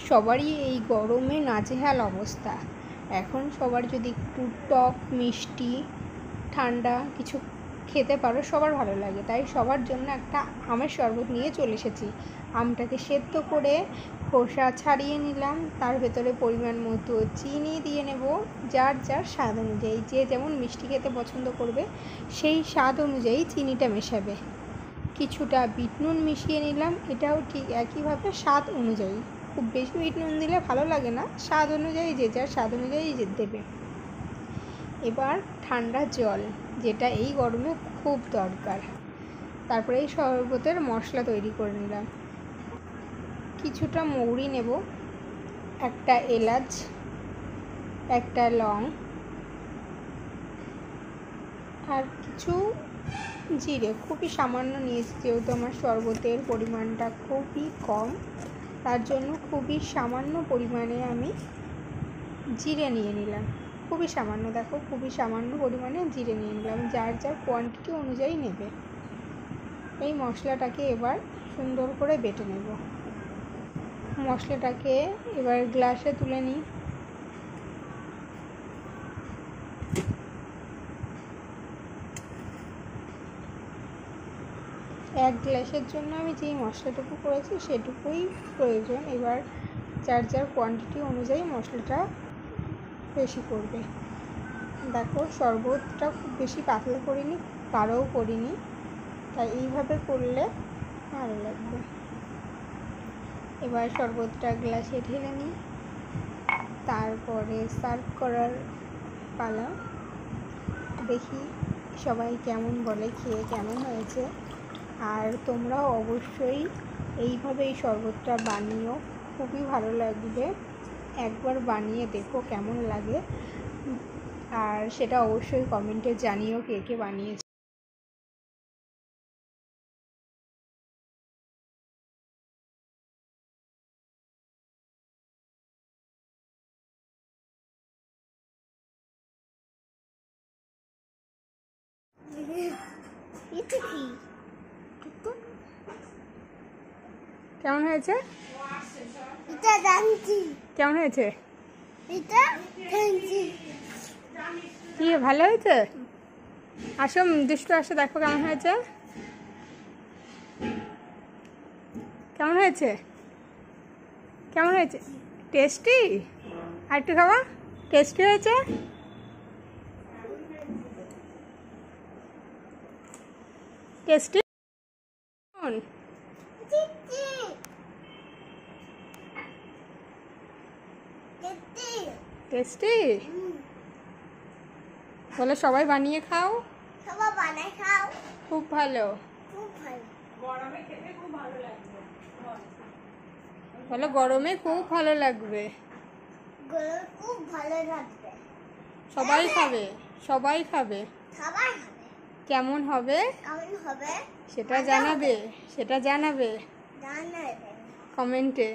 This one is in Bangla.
সবারই এই গরমে নাজেহাল অবস্থা। এখন সবার যদি একটু টক মিষ্টি ঠান্ডা কিছু খেতে পারো সবার ভালো লাগে, তাই সবার জন্য একটা আমের শরবত নিয়ে চলে এসেছি। আমটাকে সেদ্ধ করে খোসা ছাড়িয়ে নিলাম, তার ভেতরে পরিমাণ মতো চিনি দিয়ে নেব, যার যার স্বাদ অনুযায়ী, যে যেমন মিষ্টি খেতে পছন্দ করবে সেই স্বাদ অনুযায়ী চিনিটা মেশাবে। কিছুটা বিট নুন মিশিয়ে নিলাম, এটাও ঠিক একইভাবে স্বাদ অনুযায়ী। খুব বেশি বিট নুন দিলে ভালো লাগে না, স্বাদ অনুযায়ী যে যার স্বাদ অনুযায়ী দেবে। এবার ঠান্ডা জল, যেটা এই গরমে খুব দরকার। তারপরে এই শরবতের মশলা তৈরি করে নিলাম। কিছুটা মৌরি নেব, একটা এলাচ, একটা লং, আর কিছু জিরে, খুবই সামান্য নিয়েছি যেহেতু আমার শরবতের পরিমাণটা খুবই কম, তার জন্য খুবই সামান্য পরিমাণে আমি জিরে নিয়ে নিলাম। খুবই সামান্য, দেখো খুবই সামান্য পরিমাণে জিরে নিয়ে নিলাম, যার যার কোয়ান্টিটি অনুযায়ী নেবে। এই মশলাটাকে এবার সুন্দর করে বেটে নেব। মশলাটাকে এবার গ্লাসে তুলে নিই। এক গ্লাসের জন্য আমি যেই মশলাটুকু করেছি সেটুকুই প্রয়োজন। এবার যার যার কোয়ান্টিটি অনুযায়ী মশলাটা বেশি করবে। দেখো শরবতটা খুব বেশি পাতলা করিনি, গাঢ়ও করিনি, তাই এইভাবে করলে ভালো লাগবে। এবার শরবতটা গ্লাসে ঢেলে নিই, তারপরে সার্ভ করার পালা। দেখি সবাই কেমন বলে, খেয়ে কেমন হয়েছে। আর তোমরাও অবশ্যই এইভাবে এই শরবতটা বানিও, খুবই ভালো লাগবে। একবার বানিয়ে দেখো কেমন লাগে, আর সেটা অবশ্যই কমেন্টে জানিও কে কে বানিয়েছে। কেমন হয়েছে? কেমন হয়েছে? কি ভালো হয়েছে? আসো দুষ্টু, আসো দেখো কেমন হয়েছে। কেমন হয়েছে? কেমন হয়েছে? টেস্টি? আর একটু খাওয়া। টেস্টি হয়েছে? টেস্টি? টেস্টি? বলে সবাই বানিয়ে খাও। সবাই বানিয়ে খাও। খুব ভালো। খুব ভালো। গরমে খেতে খুব ভালো লাগবে। বলো গরমে খুব ভালো লাগবে। গরমে খুব ভালো লাগবে। সবাই খাবে, সবাই খাবে। সবাই খাবে। কেমন হবে? কেমন হবে? সেটা জানাবে, সেটা জানাবে জানাবে কমেন্টে।